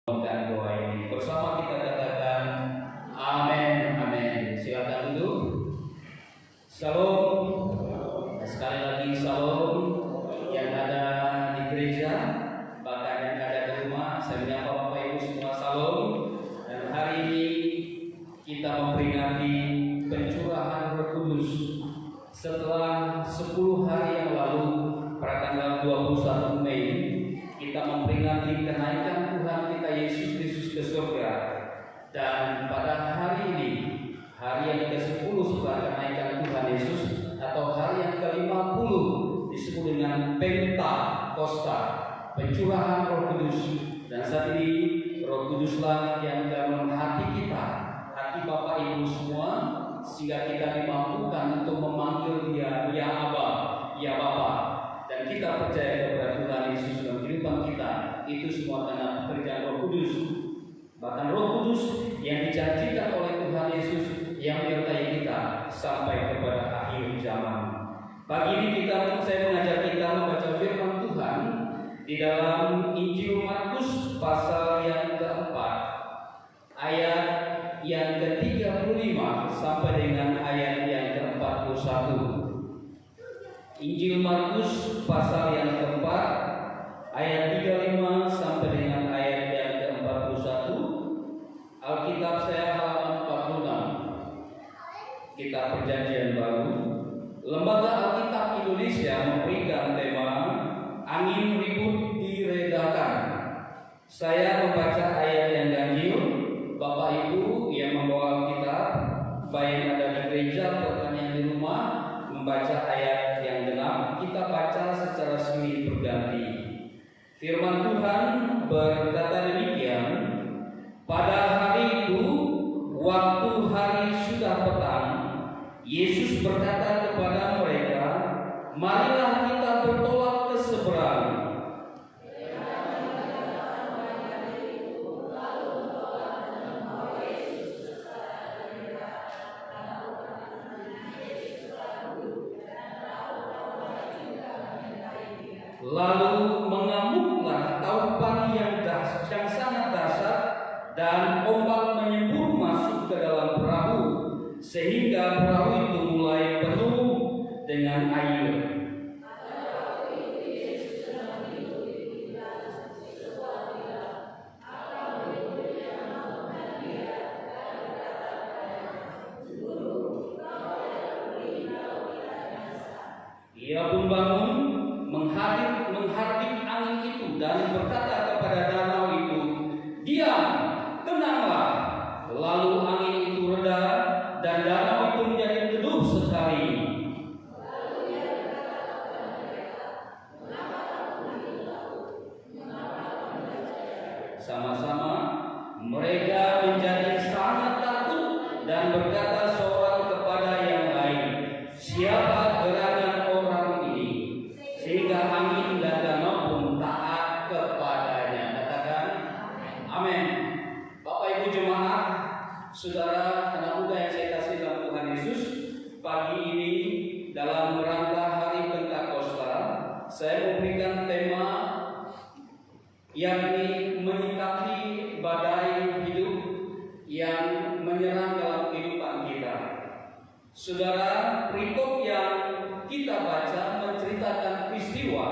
Dan doa ini bersama kita katakan amin, amin. Silakan duduk. Shalom. Sekali lagi shalom. Yang ada di gereja, bahkan yang ada di rumah, saya menyapa Bapak Ibu semua shalom. Dan hari ini kita memperingati pencurahan Roh Kudus setelah 10 hari yang lalu, pada tanggal 21 Mei kita memperingati kenaikan Tuhan kita Yesus Kristus ke surga. Dan pada hari ini, hari yang ke-10 setelah kenaikan Tuhan Yesus, atau hari yang ke-50, disebut dengan Pentakosta, pencurahan Roh Kudus. Dan saat ini Roh Kuduslah yang dalam hati kita, hati Bapak Ibu semua, sehingga kita dimampukan untuk memanggil Dia ya Aba, ya Bapa. Dan kita percaya kepada Tuhan Yesus dalam kehidupan kita. Itu semua karena pekerjaan Roh Kudus. Bahkan Roh Kudus yang dijanjikan oleh Tuhan Yesus yang menyertai kita sampai kepada akhir zaman. Pagi ini saya mengajak kita membaca firman Tuhan di dalam Injil Markus pasal yang keempat, ayat yang ke-35 sampai dengan ayat yang ke-41. Injil Markus pasal yang keempat, ayat 35 sampai dengan ayat yang ke-41. Alkitab saya halaman 46. Kitab Perjanjian Baru. Lembaga Alkitab Indonesia memberikan tema Angin Ribut Diredakan. Saya membaca ayat yang ganjil. Bapak Ibu yang membawa Alkitab, baik yang ada di gereja ataupun yang di rumah, membaca ayat yang genap, kita baca secara silih berganti. Firman Tuhan berkata demikian, pada hari itu, waktu hari sudah petang, Yesus berkata kepada mereka, marilah kita bertolak ke seberang. Lalu mengamuklah taupan yang sangat dahsyat, dan ombak menyembur masuk ke dalam perahu, sehingga perahu itu mulai penuh dengan air. Ia pun bangun, menghardik angin itu dan berkata kepada danau itu, diam, tenanglah. Lalu angin itu reda dan danau itu menjadi teduh sekali. Sama-sama mereka menjadi sangat takut dan berkata seorang kepada yang lain, siapa gerangan orang ini sehingga angin dan danau pun taat kepadanya. Katakan amin. Bapak Ibu jemaat, saudara anak muda yang saya kasih dalam Tuhan Yesus, pagi ini dalam rangka hari Pentakosta, saya memberikan tema yakni menyikapi badai hidup yang menyerang dalam kehidupan kita. Saudara, perikop yang kita baca menceritakan peristiwa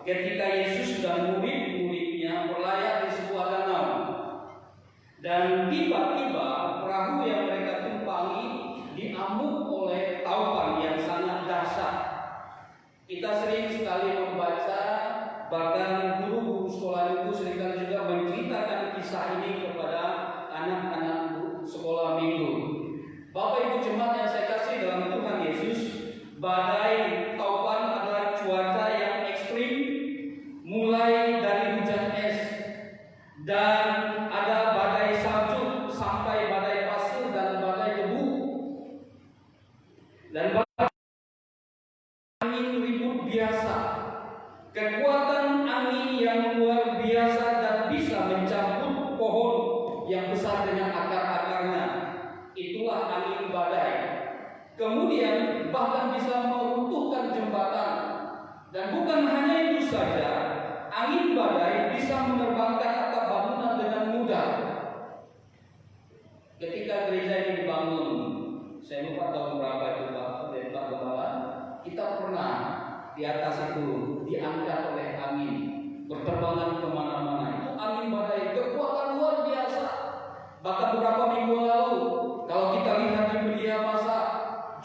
ketika Yesus dan murid-muridnya berlayar di sebuah danau, dan tiba-tiba perahu yang mereka tumpangi diamuk oleh taupan yang sangat dahsyat. Kita sering sekali membaca, bahkan guru-guru sekolah itu seringkali juga menceritakan kisah ini kepada anak-anak sekolah minggu. Bapak Ibu jemaat yang saya kasih dalam Tuhan Yesus, badai taupan adalah cuaca yang ekstrim, mulai dari hujan es, dan ada badai salju sampai badai pasir dan badai debu, dan badai angin ribut biasa. Kekuatan angin yang luar biasa dan bisa mencabut pohon yang besar dengan akar-akarnya. Itulah angin badai. Kemudian bahkan bisa meruntuhkan jembatan. Dan bukan hanya itu saja, angin badai bisa menerbangkan atap bangunan dengan saya lupa tahun berapa itu Pak Gembala, kita pernah di atas itu diangkat oleh angin, berterbangan kemana-mana. Itu angin badai kekuatan luar biasa. Bahkan beberapa minggu lalu, kalau kita lihat di media massa,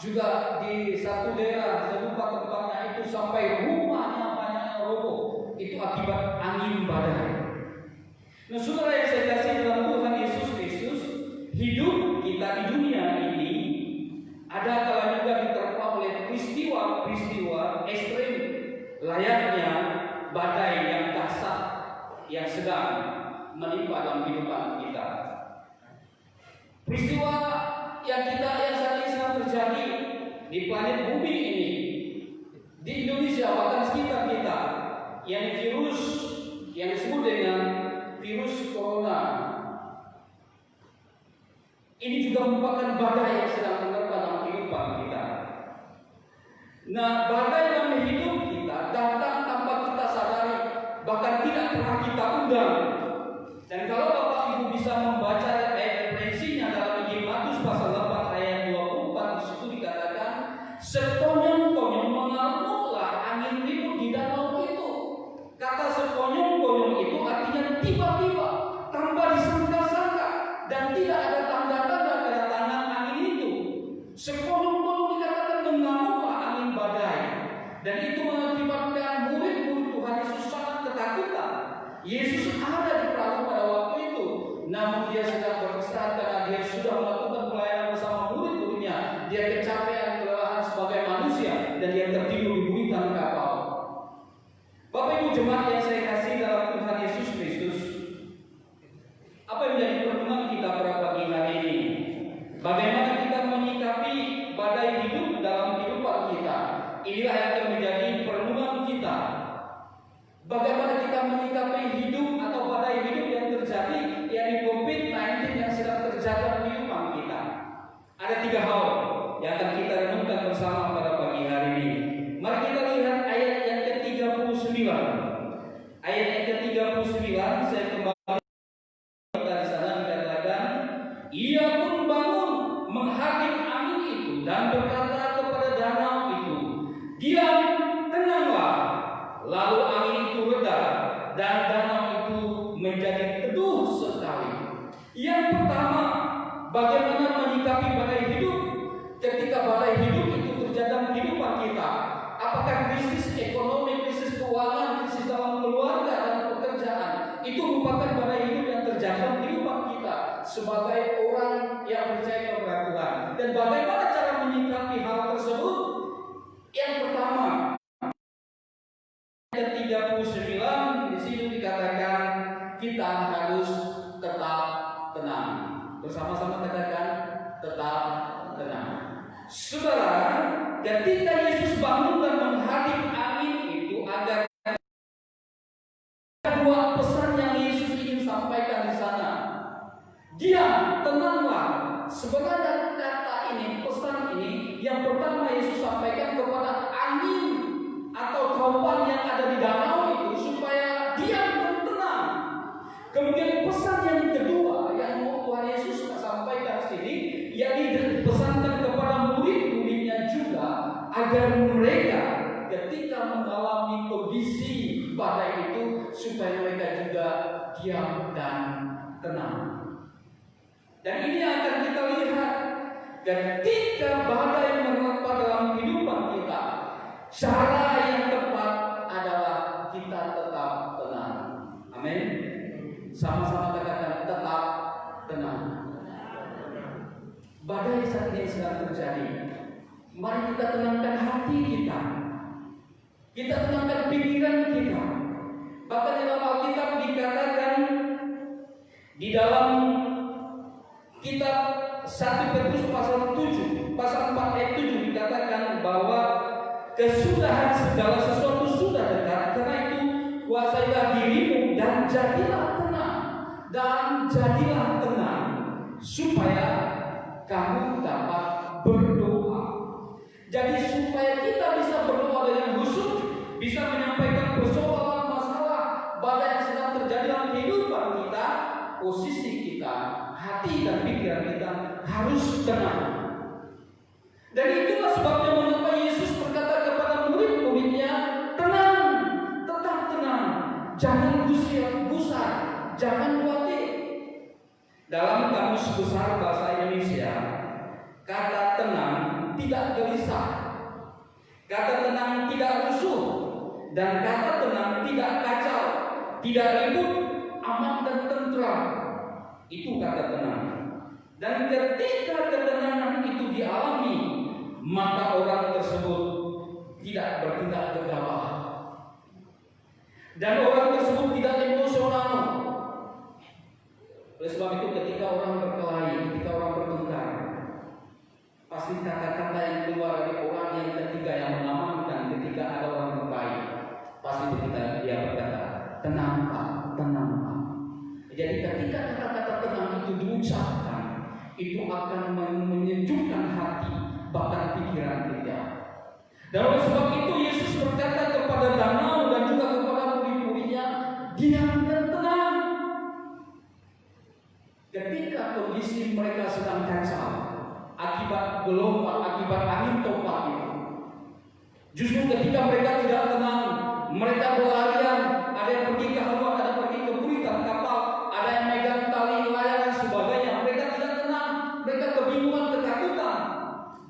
juga di satu daerah, saya lupa tempatnya itu, sampai rumahnya banyak yang roboh. Itu akibat angin badai. Nah, saudara yang saya kasih dalam Tuhan Yesus Kristus, hidup kita di dunia ini ada kalanya juga diterpa oleh peristiwa-peristiwa ekstrim, layaknya badai yang dahsyat yang sedang menimpa dalam kehidupan kita. Peristiwa yang saat ini sedang terjadi di planet bumi ini, di Indonesia bahkan sekitar kita, yang virus yang disebut dengan virus corona ini juga merupakan badai yang sedang menerpa dalam kehidupan kita. Nah, badai dalam hidup kita datang tanpa kita sadari, bahkan tidak pernah kita undang. Dan kalau Bapak Ibu bisa membaca referensinya dalam Injil Matius pasal 8 ayat 24, di situ dikatakan, sekonyong-konyong mengamuklah angin ribut di danau itu. Kata sekonyong-konyong itu artinya tiba-tiba, tanpa disangka-sangka, dan tidak ada tanda-tanda kedatangan angin itu. Sekonyong-konyong dikatakan mengamuklah angin badai, dan itu mengakibatkan murid-murid Tuhan Yesus sangat ketakutan. Yesus ada di perahu pada waktu itu, namun dia sedang beristirahat karena dia sudah melakukan pelayanan bersama murid-muridnya. Dia kecapean, kelelahan sebagai manusia, dan dia tertidur di buritan kapal. Bapak Ibu jemaat yang saya kasih dalam Tuhan Yesus Kristus, apa yang menjadi perenungan kita pada pagi hari ini? Bagaimana kita menyikapi badai hidup dalam kehidupan kita? Inilah yang akan menjadi perenungan kita. Bagaimana kita menyikapi hidup atau badai hidup yang terjadi, yakni COVID-19 yang sedang terjadi dalam kehidupan kita. Ada 3 hal yang akan kita renungkan bersama pada pagi hari ini. Mari kita lihat ayat yang ke-39. Ayat yang ke-39, saya kembali kita di sana dikatakan, ia pun bangun menghadap angin itu dan berkata kepada danau itu, diam, tenanglah. Lalu angin itu reda dan danau itu menjadi teduh sekali. Yang pertama, bagaimana menyikapi badai hidup? Ketika badai hidup itu terjadi dalam kehidupan kita, apakah krisis ekonomi, krisis keuangan, krisis dalam keluarga dan pekerjaan, itu merupakan badai hidup yang terjadi dalam kehidupan kita sebagai orang yang percaya kepada Tuhan. Dan bagaimana cara menyikapi hal tersebut? Yang pertama, ayat 39 di sini dikatakan kita harus tetap tenang. Bersama-sama katakan tetap tenang. Saudara, ketika Yesus bangun dan menghadap angin itu, ada 2 pesan yang Yesus ingin sampaikan di sana. Diam, tenanglah. Sebenarnya kata ini, pesan ini, yang pertama Yesus sampaikan kepada angin atau kaupan yang ada di danau itu supaya diam dan tenang. Kemudian pesan yang kedua yang mau Tuhan Yesus sampaikan sini, yakni dipesankan kepada murid-muridnya juga agar mereka ketika mengalami kondisi badai itu supaya mereka juga diam dan tenang. Dan ini akan kita lihat ketika badai menerpa dalam kehidupan kita, cara yang tepat adalah kita tetap tenang. Amin. Sama-sama katakan tetap tenang. Badai saat ini sedang terjadi. Mari kita tenangkan hati kita. Kita tenangkan pikiran kita. Bahkan dalam Alkitab dikatakan di dalam kitab 1 Petrus pasal 7, pasal 4 ayat 7 dikatakan bahwa kesudahan segala sesuatu sudah dekat. Karena itu kuasailah dirimu dan jadilah tenang supaya kamu dapat berdoa. Jadi supaya kita bisa berdoa dengan khusyuk, bisa menyampaikan persoalan masalah badai yang sedang terjadi dalam kehidupan kita, posisi kita, hati dan pikiran kita harus tenang. Dan itulah sebabnya mengapa Yesus berkata kepada murid-muridnya, tenang, tetap tenang, jangan gusar, jangan khawatir. Dalam kamus besar bahasa Indonesia, kata tenang tidak gelisah, kata tenang tidak rusuh, dan kata tenang tidak kacau, tidak ribut, aman dan tentram. Itu kata tenang. Dan ketika ketenangan itu dialami, maka orang tersebut tidak bertindak gegabah, dan orang tersebut tidak emosional. Oleh sebab itu ketika orang berkelahi, ketika orang bertengkar, pasti kata-kata yang keluar dari orang yang ketiga yang mengamankan ketika ada orang berkelahi, pasti ketika dia berkata, tenang Pak, tenang Pak. Jadi ketika kata-kata tenang itu diucapkan, itu akan menyejukkan hati, bahkan pikiran kita. Dan oleh sebab itu Yesus berkata kepada danau dan juga kepada murid-muridnya, diam dan tenang. Ketika kondisi mereka sedang kacau akibat gelombang, akibat angin topan itu, justru ketika mereka tidak tenang, mereka berlarian, ada yang pergi ke haluan, ada yang pergi ke buritan kapal, ada yang megang tali layar dan sebagainya. Mereka tidak tenang, mereka kebingungan, ketakutan,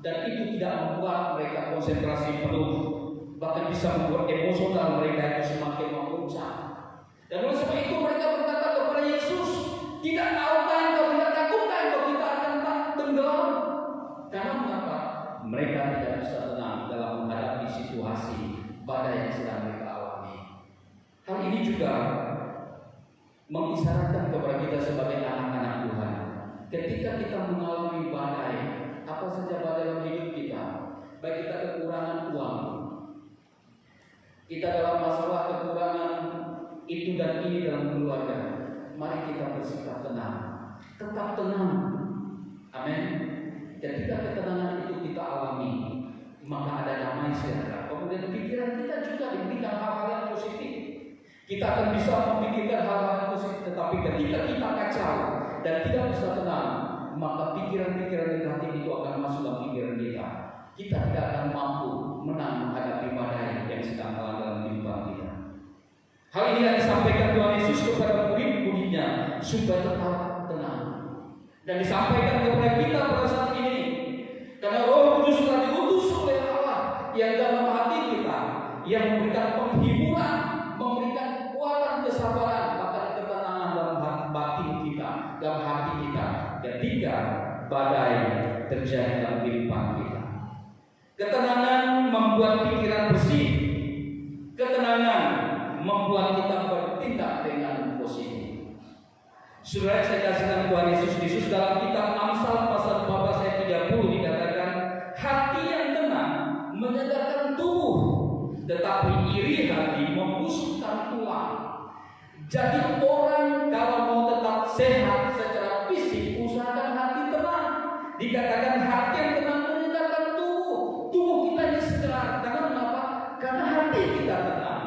dan itu tidak membuat mereka konsentrasi penuh, bahkan bisa membuat emosional mereka itu semakin memuncak. Dan oleh sebab itu mereka berkata kepada Yesus, tidak tahukah engkau, tidak takutkah engkau kita akan tenggelam? Karena mengapa? Mereka tidak bisa tenang dalam menghadapi situasi badai yang sedang mereka alami. Hal ini juga mengisyaratkan kepada kita sebagai anak-anak Tuhan. Ketika kita mengalami badai, apa saja badai dalam hidup kita, baik kita kekurangan uang, kita dalam masalah kekurangan itu dan ini dalam keluarga, mari kita bersikap tenang, tetap tenang. Amin. Ketika ketenangan itu kita alami, maka ada damai sejahtera. Kemudian pikiran kita juga diberikan hal-hal yang positif. Kita akan bisa memikirkan hal-hal yang positif. Tetapi ketika kita kacau dan tidak bisa tenang, maka pikiran-pikiran negatif itu akan masuk dalam pikiran kita. Kita tidak akan mampu menang menghadapi badai yang sedang melanda dalam kehidupan kita. Hal ini yang disampaikan Tuhan Yesus kepada murid-muridnya supaya tetap tenang, dan disampaikan kepada kita pada saat ini, karena Roh Kudus telah diutus oleh Allah yang dalam hati kita, yang memberikan penghiburan, memberikan kekuatan, kesabaran, bahkan ketenangan dalam batin kita, dalam hati kita, ketika badai terjadi dalam kehidupan kita. Ketenangan membuat pikiran bersih, ketenangan membuat kita bertindak dengan positif. Saudara, saya kasihkan Tuhan Yesus dalam kitab Amsal pasal 14 ayat 30 dikatakan, hati yang tenang menyegarkan tubuh, tetapi iri hati membusukkan tulang. Jadi orang kalau mau tetap sehat secara fisik, usahakan hati tenang. Dikatakan hati yang tenang menyegarkan tubuh. Tubuh kita ini segar. Karena mengapa? Karena hati kita tenang.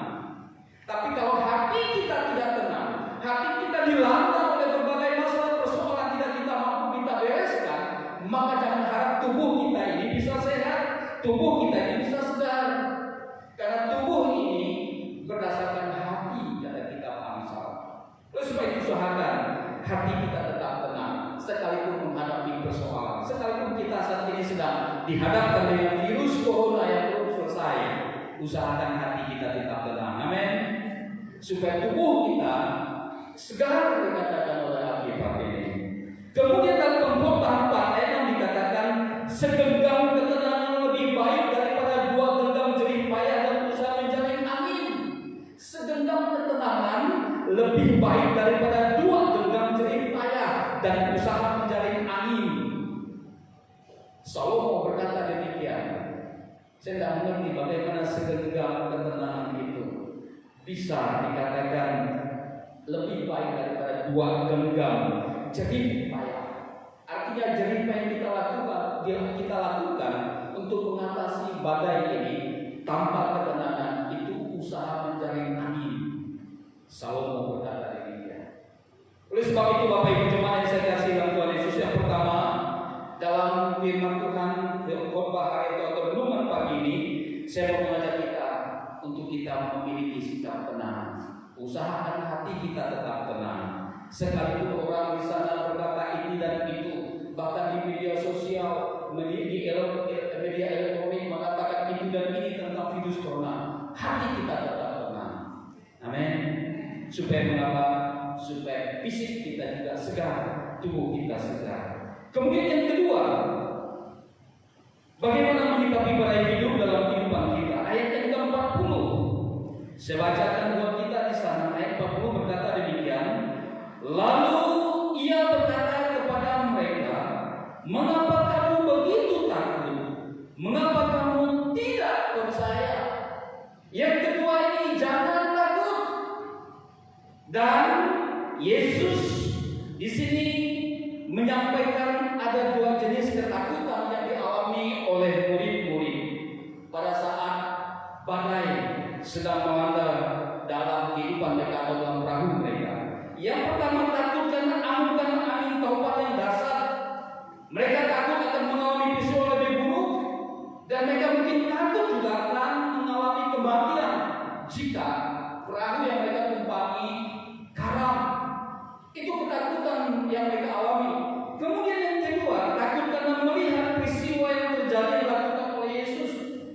Tapi kalau hati kita tidak tenang, hati kita dilanda oleh berbagai masalah persoalan tidak kita mampu kita bereskan, maka jangan harap tubuh kita ini bisa sehat, tubuh kita ini bisa segar. Karena tubuh ini berdasarkan hati, kata kitab Amsal. Oleh sebab itu usahakan hati kita tetap tenang, sekalipun menghadapi persoalan, sekalipun kita saat ini sedang dihadapkan dengan virus corona yang belum selesai. Usahakan hati kita tetap tenang, amin. Supaya tubuh kita segar, dikatakan oleh Alkitab ini. Kemudian dalam Pengkhotbah 4 ayat 6 dikatakan, segenggam ketenangan lebih baik daripada dua genggam jerih payah dan usaha menjalin angin. Segenggam ketenangan lebih baik daripada dua genggam jerih payah dan usaha menjalin angin. Salomo berkata demikian. Saya tidak mengerti bagaimana segenggam ketenangan itu bisa dikatakan lebih baik daripada dua genggam jerih payah. Artinya jerih payah kita lakukan untuk mengatasi badai ini tanpa ketenangan itu usaha menjalin angin. Salomo berkata demikian. Oleh sebab itu Bapak Ibu jemaat yang saya kasih dalam Tuhan Yesus, yang pertama dalam firman Tuhan Khotbah hari atau renungan pagi ini, saya mau mengajak kita untuk kita memiliki sikap tenang. Usahakan hati kita tetap tenang. Sekalipun orang di sana berkata ini dan itu, bahkan di media sosial, media elektronik mengatakan itu dan ini tentang virus corona, hati kita tetap tenang. Amin. Supaya mengapa? Supaya fisik kita juga segar, tubuh kita segar. Kemudian yang kedua, bagaimana menyikapi bahaya hidup dalam kehidupan kita? Ayat yang ke-40. Saya bacakan buat kita di sana. Ayat 40 berkata demikian. Lalu ia berkata kepada mereka, mengapa kamu begitu takut? Mengapa kamu tidak percaya? Yang kedua ini, jangan takut. Dan Yesus di sini menyampaikan ada dua jenis ketakutan yang dialami oleh murid-murid pada saat badai sedang melanda dalam kehidupan mereka atau dalam perahu mereka. Yang pertama, takut karena angin taubat yang dasar. Mereka takut akan mengalami peristiwa lebih buruk, dan mereka mungkin takut juga akan mengalami kematian jika perahu yang mereka tumpangi karam. Itu ketakutan yang mereka alami. Kemudian yang kedua, takut karena melihat peristiwa yang terjadi dilakukan oleh Yesus.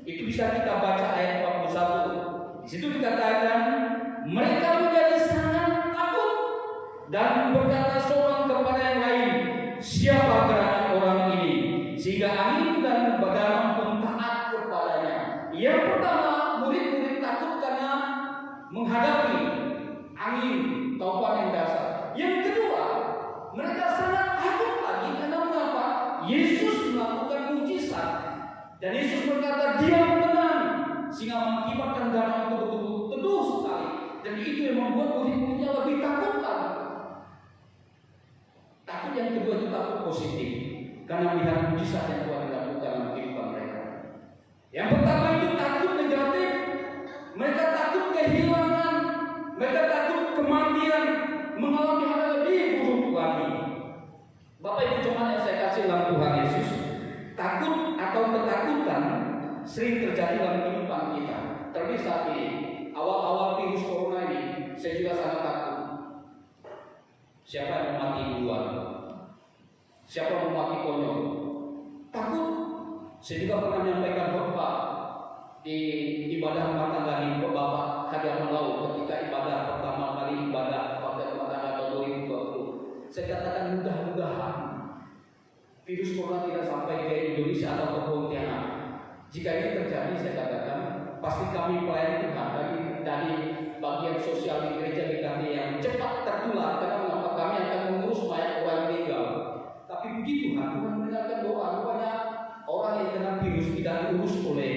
Itu bisa kita baca ayat 41. Di situ dikatakan mereka menjadi sangat takut dan berkata seorang kepada yang lain, siapa gerangan orang ini sehingga angin dan badai pun taat kepadanya. Yang pertama, murid-murid takut karena menghadapi angin taubat yang dasar. Yang kedua, mereka sangat takut lagi karena mengapa? Yesus melakukan mujizat dan Yesus berkata diam tenang, sehingga mengakibatkan danau itu betul-betul teduh sekali, dan itu yang membuat murid-muridnya lebih takut lagi. Takut yang kedua itu takut positif karena melihat mujizat yang Tuhan lakukan dalam kehidupan mereka. Yang pertama itu takut negatif, mereka takut kehilangan, mereka takut kematian, mengalami hal lebih buruk lagi. Bapak Ibu jemaat yang saya kasih dalam Tuhan Yesus, takut atau ketakutan sering terjadi dalam kehidupan kita. Terlebih saat ini, awal-awal virus corona ini, saya juga sangat takut. Siapa yang mau mati duluan? Siapa yang mau mati konyol? Takut. Saya juga pernah menyampaikan khotbah di ibadah rumah tangga di Bapak Hadiah Laut ketika ibadah pertama kali ibadah pada rumah tangga tahun 2020. Saya katakan mudah-mudahan virus corona tidak sampai ke Indonesia atau ke Pontianak. Jika ini terjadi, saya katakan pasti kami pelayan Tuhan dari bagian sosial di gereja yang cepat tertular, karena mengapa kami akan mengurus mayat orang meninggal. Tapi puji Tuhan, Tuhan mendengarkan doa. Rupanya orang yang kena virus tidak diurus oleh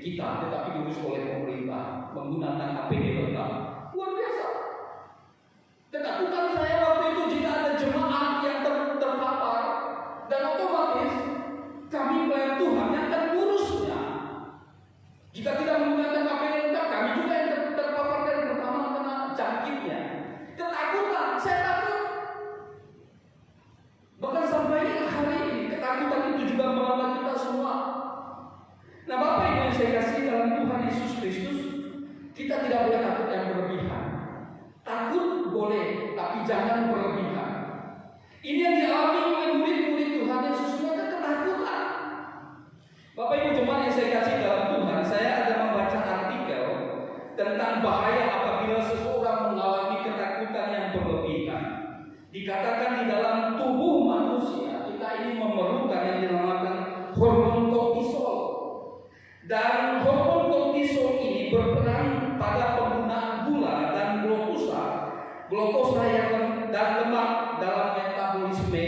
kita, tetapi diurus oleh pemerintah menggunakan APD lengkap. Luar biasa. Ketakutan saya waktu itu jika ada jemaat yang terpapar, dan otomatis kami pelayan Tuhan yang akan mengurusnya. Jika tidak menggunakan APD lengkap, kami juga yang terpapar dan pertama kena jangkitnya. Ketakutan, saya takut. Bahkan sampai hari ini ketakutan itu juga melanda kita semua. Nah, Bapak Ibu yang saya kasih dalam Tuhan Yesus Kristus, kita tidak boleh takut yang berlebihan. Takut boleh, tapi jangan berlebihan. Ini yang dialami oleh murid-murid Tuhan Yesus, mereka ketakutan. Bapak Ibu jemaat yang saya kasih dalam Tuhan, saya ada membaca artikel tentang bahaya apabila seseorang mengalami ketakutan yang berlebihan. Dikatakan di dalam tubuh manusia kita ini memerlukan yang dinamakan hormon kortisol. Dan hormon kortisol ini berperan pada penggunaan gula dan glukosa dan lemak dalam metabolisme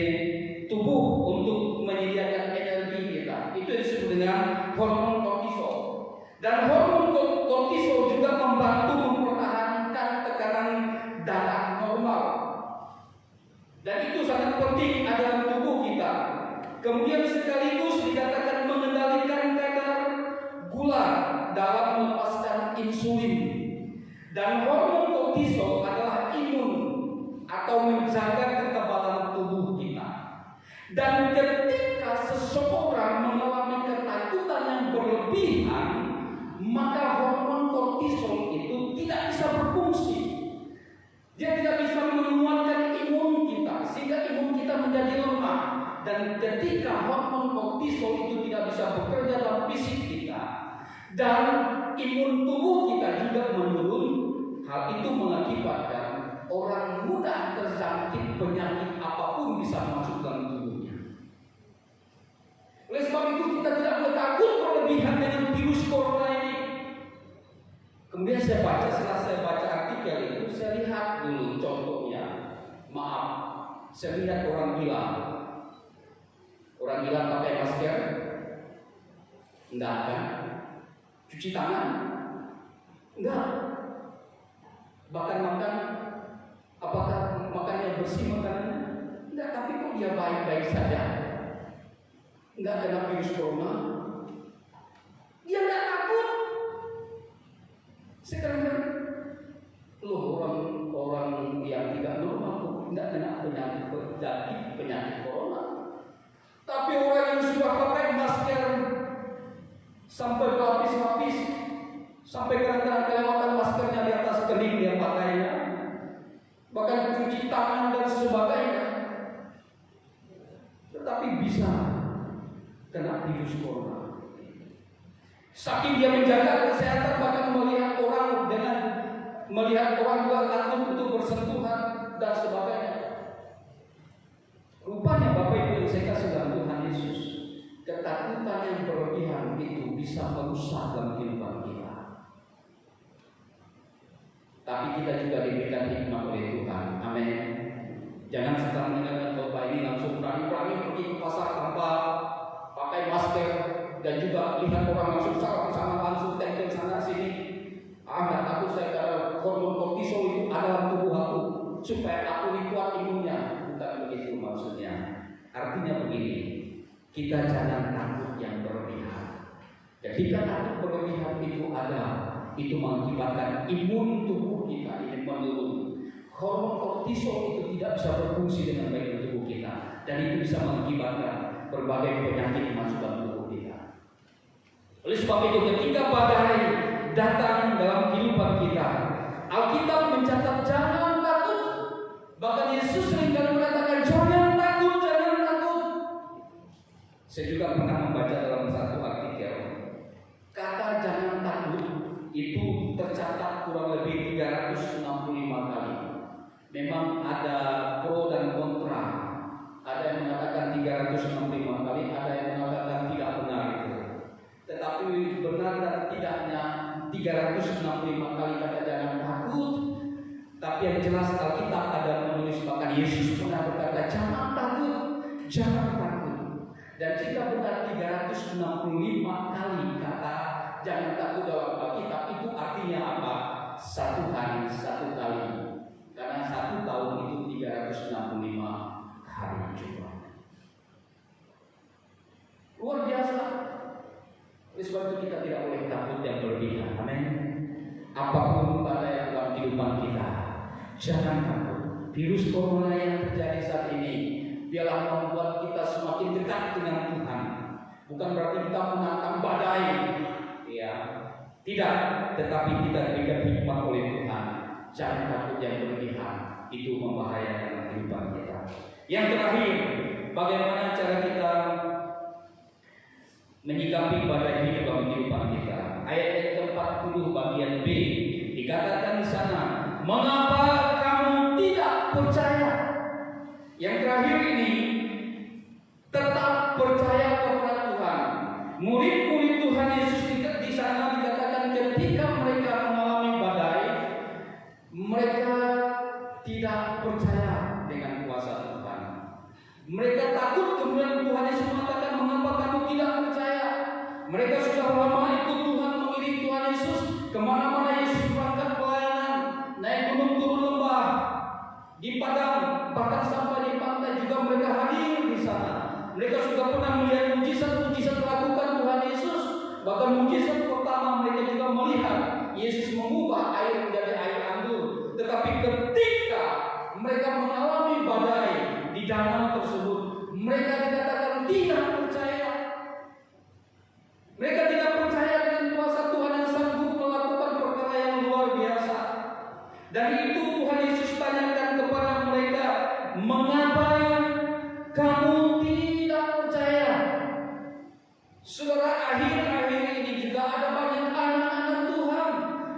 tubuh untuk menyediakan energi kita. Itu disebut dengan hormon kortisol. Dan hormon kortisol juga membantu mempertahankan tekanan darah normal. Dan itu sangat penting ada dalam tubuh kita. Kemudian sekaligus dikatakan mengendalikan kadar gula dalam melepaskan insulin. Dan hormon kortisol adalah imun atau menjaga kekebalan tubuh kita. Dan ketika seseorang mengalami ketakutan kortisol itu tidak bisa bekerja dalam fisik kita, dan imun tubuh kita juga menurun. Hal itu mengakibatkan orang mudah terjangkit penyakit apapun bisa masuk dalam tubuhnya. Oleh sebab itu kita tidak boleh takut berlebihan dengan virus corona ini. Kemudian setelah saya baca artikel itu, saya lihat dulu contohnya. Maaf, saya lihat orang gila. Orang gila pakai masker? Enggak kan? Cuci tangan? Enggak. Bahkan makan, apakah makannya bersih makanannya? Enggak, tapi kok dia baik-baik saja? Enggak kena virus corona? Dia enggak takut. Sekarang loh, orang yang tidak normal enggak kena penyakit corona. Tapi orang yang sudah pakai masker sampai berlapis-lapis, sampai kadang-kadang kelewatan maskernya di atas kening dia pakainya, bahkan cuci tangan dan sebagainya, tetapi bisa kena virus corona. Saking dia menjaga kesehatan, bahkan melihat orang juga takut untuk bersentuhan dan sebagainya. Rupanya Bapak Ibu yang saya kasih dalam Tuhan Yesus, ketakutan yang berlebihan itu bisa merusak dalam kehidupan kita. Tapi kita juga diberikan hikmat oleh Tuhan. Amin. Jangan setelah mendengarkan Bapak ini langsung berani-berani pergi ke pasar tanpa pakai masker, dan juga lihat orang langsung salam sana, langsung tempel sana sini. Nggak takut saya kalau hormon kortisol itu ada dalam tubuh aku supaya aku ini kuat imunnya. Bukan begitu maksudnya. Artinya begini, kita jangan takut yang berlebihan. Ketika takut berlebihan itu mengakibatkan imun tubuh kita ini menurun. Hormon kortisol itu tidak bisa berfungsi dengan baik di tubuh kita, dan itu bisa mengakibatkan berbagai penyakit masuk dalam tubuh kita. Oleh sebab itu, ketika badai datang dalam kehidupan kita, Alkitab mencatat jangan takut. Bahkan Yesus seringkali mengatakan jangan takut, jangan takut. Saya juga pernah membaca dalam satu artikel, kata jangan takut itu tercatat kurang lebih 365 kali. Memang ada pro dan kontra. Ada yang mengatakan 365 kali, ada yang mengatakan tidak benar itu. Tetapi benar dan tidaknya 365 kali kata jangan takut. Tapi yang jelas Alkitab ada menulis, bahkan Yesus pernah berkata jangan takut, jangan takut. Dan jika benar 365 kali kata jangan takut dalam Alkitab, itu artinya apa? Satu hari, satu kali. Karena satu tahun itu 365 hari juga. Luar biasa. Oleh sebab itu kita tidak boleh takut yang berlebihan. Amin. Apapun pada yang dalam kehidupan kita, jangan takut. Virus corona yang terjadi saat ini biarlah membuat kita semakin dekat dengan Tuhan. Bukan berarti kita menantang badai, ya. Tidak, tetapi kita diberikan hikmat oleh Tuhan. Jangan takut yang berlebihan, itu membahayakan kehidupan kita. Yang terakhir, bagaimana cara kita menyikapi badai ini dalam kehidupan kita? Ayat ke-40 bagian B dikatakan di sana, mengapa kamu tidak percaya? Yang terakhir ini, tetap percaya kepada Tuhan. Murid-murid Tuhan Yesus di sana dikatakan ketika mereka mengalami badai, mereka tidak percaya dengan kuasa Tuhan. Mereka takut, kemudian Tuhan Yesus mengatakan, mengapa kamu tidak percaya? Mereka sudah lama ikut Tuhan, mengiring Tuhan Yesus kemana-mana Yesus berangkat pelayanan, naik gunung turun lembah, di padang, bahkan sampai di pantai juga mereka hadir di sana. Mereka sudah pernah melihat mujizat-mujizat dilakukan Tuhan Yesus. Bahkan mujizat pertama mereka juga melihat Yesus mengubah air menjadi air anggur. Tetapi ketika mereka mengalami badai di danau tersebut, mereka dikatakan tidak percaya. Mereka tidak percaya dengan kuasa Tuhan yang sanggup melakukan perkara yang luar biasa. Dari itu Tuhan Yesus tanyakan kepada mereka, mengapa kamu tidak percaya? Saudara, akhir-akhir ini juga ada banyak anak-anak Tuhan,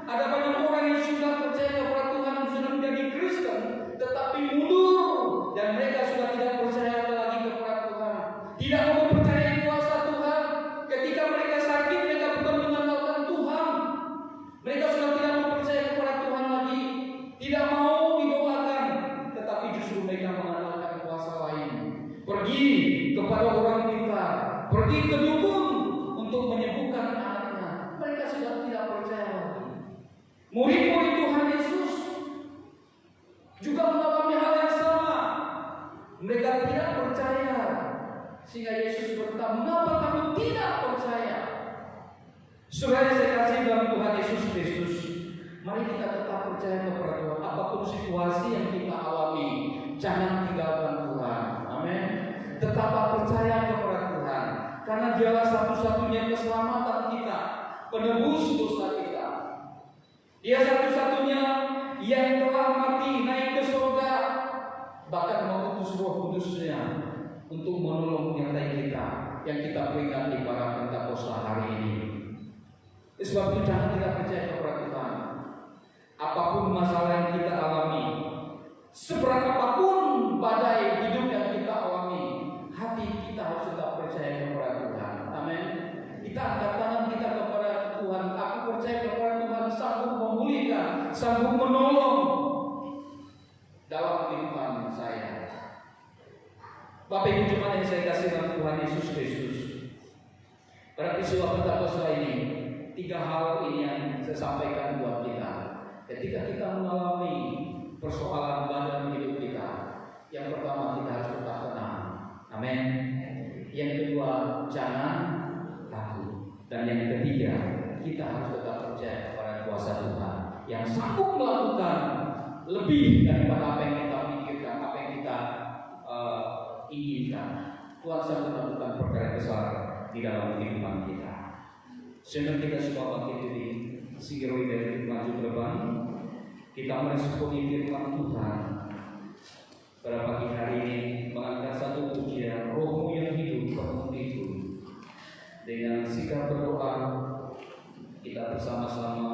ada banyak orang yang sudah percaya kepada Tuhan, yang sudah menjadi Kristen, tetapi mundur dan mereka sudah tidak percaya lagi kepada Tuhan, tidak mau percaya kuasa Tuhan. Ketika mereka sakit, mereka bukan mengandalkan Tuhan. Mereka sudah tidak mau percaya kepada Tuhan lagi, tidak mau didoakan, tetapi justru mereka mengandalkan kuasa lain. Pergi kepada orang pintar, pergi ke dukun untuk menyembuhkan anaknya. Mereka sudah tidak percaya lagi. Murid-murid Tuhan Yesus juga mengalami hal yang sama. Mereka tidak percaya, sehingga Yesus berkata, "Mengapa kamu tidak percaya?" Saudara, saya kasih dalam Tuhan Yesus Kristus, mari kita tetap percaya kepada Tuhan. Apapun situasi yang kita alami, jangan tinggalkan Tuhan. Amin. Tetap percaya kepada Tuhan, karena Dialah satu-satunya keselamatan kita, penebus dosa kita. Dia satu-satunya yang telah mati, naik ke surga, bahkan mengutus Roh Kudus-Nya untuk menolong menyertai kita yang kita peringati pada Pentakosta hari ini. Sebab itu jangan tidak percaya kepada Tuhan. Apapun masalah yang kita alami, seberat apapun badai hidup yang kita alami, hati kita harus tetap percaya kepada Tuhan. Amin. Kita angkat tangan kita kepada Tuhan. Aku percaya kepada Tuhan sanggup memulihkan, sanggup menolong dalam kehidupan saya. Bapak Ibu jemaat yang saya kasih dalam Tuhan Yesus Kristus, pada peristiwa Pentakosta ini, 3 hal ini yang saya sampaikan buat kita. Ketika kita mengalami persoalan dalam hidup kita, yang pertama kita harus tetap tenang. Amin. Yang kedua, jangan takut. Dan yang ketiga, kita harus tetap percaya kepada kuasa Tuhan yang sanggup melakukan lebih daripada apa yang kita pikirkan, apa yang kita inginkan. Tuhan sanggup melakukan perkara besar di dalam kehidupan kita. Sehingga kita semua bangkit dari Sigiroi dari maju ke depan, kita meresponi firman Tuhan pada pagi hari ini, mengangkat satu pujian, Rohmu yang hidup penuhiku. Dengan sikap berdoa, kita bersama-sama